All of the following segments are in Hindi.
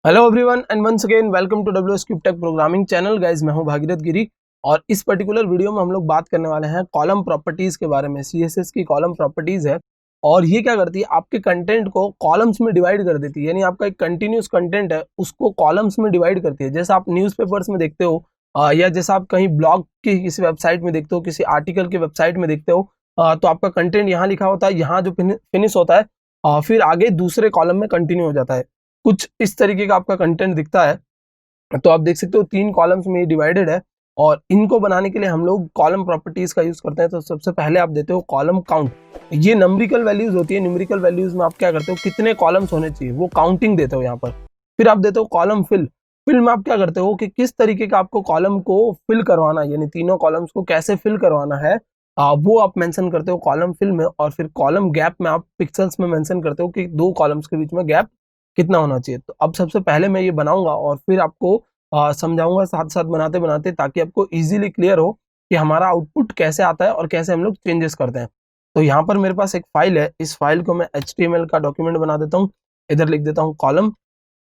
Hello everyone and once again welcome to WsCube Tech programming channel. Guys मैं हूं भागीरथ गिरी और इस पर्टिकुलर वीडियो में हम लोग बात करने वाले हैं कॉलम प्रॉपर्टीज के बारे में। सीएसएस की कॉलम प्रॉपर्टीज है और ये क्या करती है, आपके कंटेंट को कॉलम्स में डिवाइड कर देती है। यानी आपका एक कंटिन्यूस कंटेंट है उसको कॉलम्स में डिवाइड करती है। जैसा आप न्यूज़पेपर्स में देखते हो या जैसा आप कहीं ब्लॉग की किसी वेबसाइट में देखते हो, किसी आर्टिकल की वेबसाइट में देखते हो, तो आपका कंटेंट यहाँ लिखा होता है, यहाँ जो फिनिश होता है फिर आगे दूसरे कॉलम में कंटिन्यू हो जाता है। कुछ इस तरीके का आपका कंटेंट दिखता है। तो आप देख सकते हो 3 कॉलम्स में डिवाइडेड है और इनको बनाने के लिए हम लोग कॉलम प्रॉपर्टीज का यूज करते हैं। तो सबसे पहले आप देते हो कॉलम काउंट। ये नंबरिकल वैल्यूज होती है। न्यूमेरिकल वैल्यूज में आप क्या करते हो, कितने कॉलम्स होने चाहिए वो काउंटिंग देते हो यहाँ पर। फिर आप देते हो कॉलम फिल। फिल में आप क्या करते हो कि किस तरीके का आपको कॉलम को फिल करवाना है, यानी तीनों कॉलम्स को कैसे फिल करवाना है, वो आप मेंशन करते हो कॉलम फिल में। और फिर कॉलम गैप में आप पिक्सल्स में मेंशन करते हो कि 2 कॉलम्स के बीच में गैप कितना होना चाहिए। तो अब सबसे पहले मैं ये बनाऊंगा और फिर आपको समझाऊंगा साथ साथ बनाते बनाते, ताकि आपको इजीली क्लियर हो कि हमारा आउटपुट कैसे आता है और कैसे हम लोग चेंजेस करते हैं। तो यहाँ पर मेरे पास एक फाइल है, इस फाइल को मैं HTML का डॉक्यूमेंट बना देता हूँ। इधर लिख देता हूँ कॉलम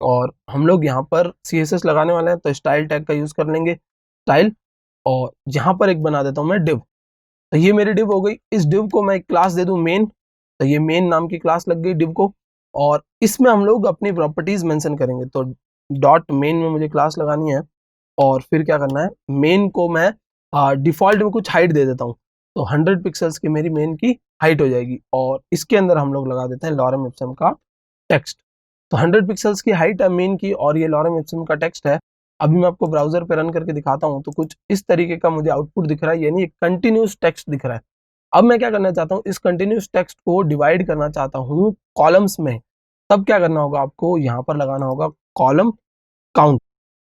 और हम लोग यहाँ पर CSS लगाने वाले हैं तो स्टाइल टैग का यूज कर लेंगे, स्टाइल। और यहाँ पर एक बना देता हूँ मैं डिव। तो ये मेरी डिव हो गई। इस डिव को मैं एक क्लास दे दूं मेन, तो ये मेन नाम की क्लास लग गई डिव को। और इसमें हम लोग अपनी प्रॉपर्टीज मेंशन करेंगे। तो डॉट मेन में मुझे क्लास लगानी है और फिर क्या करना है, मेन को मैं डिफॉल्ट में कुछ हाइट दे देता हूँ। तो 100 पिक्सल्स की मेरी मेन की हाइट हो जाएगी और इसके अंदर हम लोग लगा देते हैं लॉरेम इप्सम का टेक्स्ट। तो 100 पिक्सल्स की हाइट है मेन की और ये लॉरेम इप्सम का टेक्स्ट है। अभी मैं आपको ब्राउजर पे रन करके दिखाता हूँ तो कुछ इस तरीके का मुझे आउटपुट दिख रहा है, यानी एक कंटिन्यूस टेक्स्ट दिख रहा है। अब मैं क्या करना चाहता हूँ, इस कंटिन्यूस टेक्स्ट को डिवाइड करना चाहता हूँ कॉलम्स में। तब क्या करना होगा, आपको यहाँ पर लगाना होगा कॉलम काउंट।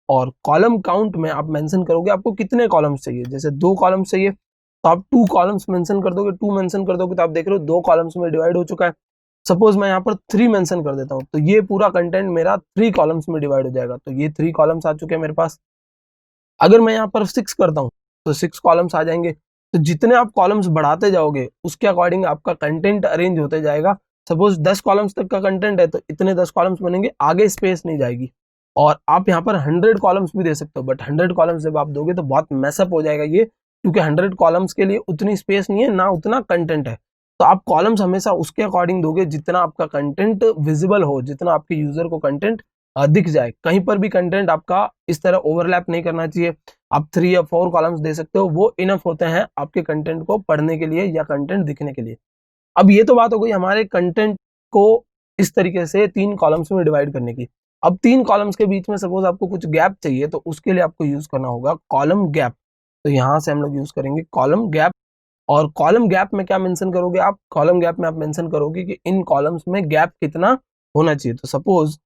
और कॉलम काउंट में आप मेंशन करोगे आपको कितने कॉलम्स चाहिए। जैसे 2 कॉलम्स चाहिए तो आप 2 कॉलम्स मेंशन कर दोगे। 2 मेंशन कर दोगे तो आप देख रहे हो 2 कॉलम्स में डिवाइड हो चुका है। सपोज मैं यहाँ पर 3 मेंशन कर देता हूँ तो ये पूरा कंटेंट मेरा 3 कॉलम्स में डिवाइड हो जाएगा। तो ये 3 कॉलम्स आ चुके हैं मेरे पास। अगर मैं यहाँ पर 6 करता हूँ तो 6 कॉलम्स आ जाएंगे। तो जितने आप कॉलम्स बढ़ाते जाओगे उसके अकॉर्डिंग आपका कंटेंट अरेंज होते जाएगा। सपोज 10 कॉलम्स तक का कंटेंट है तो इतने 10 कॉलम्स बनेंगे, आगे स्पेस नहीं जाएगी। और आप यहाँ पर 100 कॉलम्स भी दे सकते हो, बट 100 कॉलम्स जब आप दोगे तो बहुत मैसअप हो जाएगा ये, क्योंकि 100 कॉलम्स के लिए उतनी स्पेस नहीं है ना उतना कंटेंट है। तो आप कॉलम्स हमेशा उसके अकॉर्डिंग दोगे जितना आपका कंटेंट विजिबल हो, जितना आपके यूजर को कंटेंट दिख जाए। कहीं पर भी कंटेंट आपका इस तरह ओवरलैप नहीं करना चाहिए। आप 3 या 4 कॉलम्स दे सकते हो, वो इनफ होते हैं आपके कंटेंट को पढ़ने के लिए या कंटेंट दिखने के लिए। अब ये तो बात हो गई हमारे कंटेंट को इस तरीके से 3 कॉलम्स में डिवाइड करने की। अब 3 कॉलम्स के बीच में सपोज आपको कुछ गैप चाहिए तो उसके लिए आपको यूज करना होगा कॉलम गैप। तो यहाँ से हम लोग यूज करेंगे कॉलम गैप। और कॉलम गैप में क्या मेंशन करोगे आप, कॉलम गैप में आप मेंशन करोगे कि इन कॉलम्स में गैप कितना होना चाहिए। तो सपोज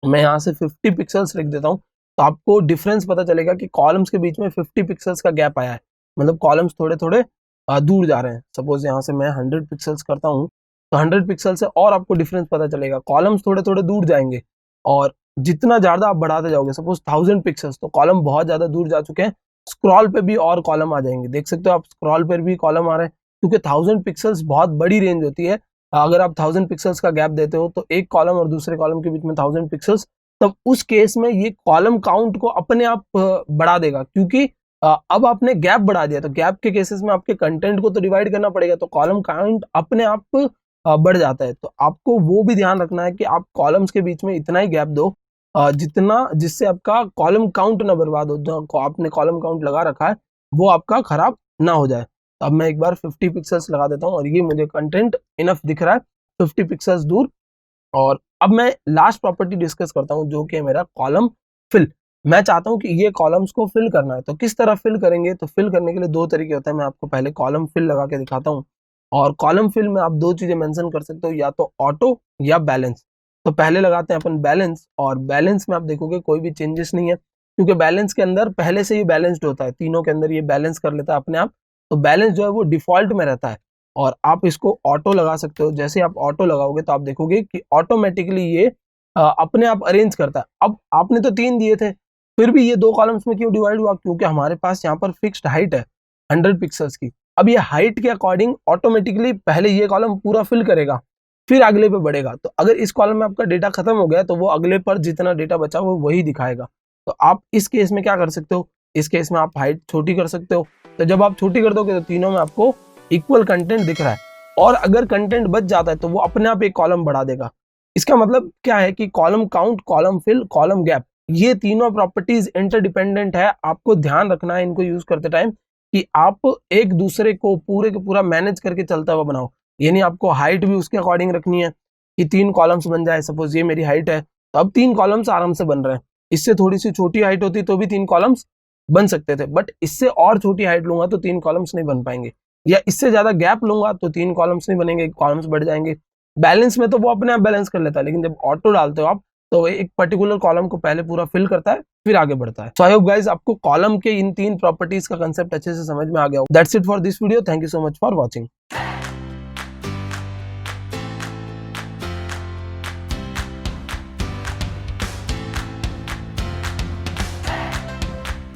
मैं यहाँ से 50 पिक्सल्स लिख देता हूँ तो आपको डिफरेंस पता चलेगा कि कॉलम्स के बीच में 50 पिक्सल्स का गैप आया है, मतलब कॉलम्स थोड़े थोड़े दूर जा रहे हैं। सपोज यहाँ से मैं 100 पिक्सल्स करता हूँ तो 100 पिक्सल से और आपको डिफरेंस पता चलेगा, कॉलम्स थोड़े थोड़े दूर जाएंगे। और जितना ज़्यादा आप बढ़ाते जाओगे, सपोज 1000 पिक्सल्स तो कॉलम बहुत ज़्यादा दूर जा चुके हैं, स्क्रॉल पे भी और कॉलम आ जाएंगे। देख सकते हो आप स्क्रॉल पर भी कॉलम आ रहे हैं, क्योंकि 1000 पिक्सल्स बहुत बड़ी रेंज होती है। अगर आप 1000 पिक्सल्स का गैप देते हो तो एक कॉलम और दूसरे कॉलम के बीच में 1000 पिक्सल्स, तब उस केस में ये कॉलम काउंट को अपने आप बढ़ा देगा, क्योंकि अब आपने गैप बढ़ा दिया। तो गैप के केसेस में आपके कंटेंट को तो डिवाइड करना पड़ेगा, तो कॉलम काउंट अपने आप बढ़ जाता है। तो आपको वो भी ध्यान रखना है कि आप कॉलम्स के बीच में इतना ही गैप दो जितना, जिससे आपका कॉलम काउंट ना बर्बाद हो। जो आपने कॉलम काउंट लगा रखा है वो आपका खराब ना हो जाए। तो अब मैं एक बार 50 पिक्सल्स लगा देता हूँ और ये मुझे कंटेंट इनफ दिख रहा है 50 पिक्सल्स दूर। और अब मैं लास्ट प्रॉपर्टी डिस्कस करता हूं जो कि है मेरा कॉलम फिल। मैं चाहता हूं कि ये कॉलम्स को फिल करना है, तो किस तरह फिल करेंगे। तो फिल करने के लिए 2 तरीके होते हैं। मैं आपको पहले कॉलम फिल लगा के दिखाता हूं। और कॉलम फिल में आप 2 चीजें मेंशन कर सकते हो, या तो ऑटो या बैलेंस। तो पहले लगाते हैं अपन बैलेंस, और बैलेंस में आप देखोगे कोई भी चेंजेस नहीं है, क्योंकि बैलेंस के अंदर पहले से ही बैलेंस्ड होता है, तीनों के अंदर ये बैलेंस कर लेता है अपने आप। तो बैलेंस जो है वो डिफॉल्ट में रहता है। और आप इसको ऑटो लगा सकते हो। जैसे आप ऑटो लगाओगे तो आप देखोगे कि ऑटोमेटिकली ये अपने आप अरेंज करता है। अब आपने तो 3 दिए थे, फिर भी ये 2 कॉलम्स में क्यों डिवाइड हुआ, क्योंकि हमारे पास यहाँ पर फिक्स्ड हाइट है 100 पिक्सल्स की। अब ये हाइट के अकॉर्डिंग ऑटोमेटिकली पहले ये कॉलम पूरा फिल करेगा, फिर अगले पे बढ़ेगा। तो अगर इस कॉलम में आपका डेटा खत्म हो गया तो वो अगले पर जितना डेटा बचा वो वही दिखाएगा। तो आप इस केस में क्या कर सकते हो, इस केस में आप हाइट छोटी कर सकते हो। तो जब आप छोटी कर दोगे तो तीनों में आपको इक्वल कंटेंट दिख रहा है, और अगर कंटेंट बच जाता है तो वो अपने आप एक कॉलम बढ़ा देगा। इसका मतलब क्या है कि column count, column fill, column gap, ये तीनों प्रॉपर्टीज इंटरडिपेंडेंट है। आपको ध्यान रखना है इनको यूज करते टाइम कि आप एक दूसरे को पूरे के पूरा मैनेज करके चलता हुआ बनाओ। यानी आपको हाइट भी उसके अकॉर्डिंग रखनी है कि 3 कॉलम्स बन जाए। सपोज ये मेरी हाइट है तो अब 3 कॉलम्स आराम से बन रहे हैं। इससे थोड़ी सी छोटी हाइट होती तो भी 3 कॉलम्स बन सकते थे, बट इससे और छोटी हाइट लूंगा तो 3 कॉलम्स नहीं बन पाएंगे, या इससे ज्यादा गैप लूंगा तो 3 कॉलम्स नहीं बनेंगे, कॉलम्स बढ़ जाएंगे। बैलेंस में तो वो अपने आप बैलेंस कर लेता है, लेकिन जब ऑटो डालते हो आप तो एक पर्टिकुलर कॉलम को पहले पूरा फिल करता है फिर आगे बढ़ता है। सो आई होप गाइस आपको कॉलम के इन 3 प्रॉपर्टीज का कंसेप्ट अच्छे से समझ में आ गया हो। That's it for this video, thank you so much for watching.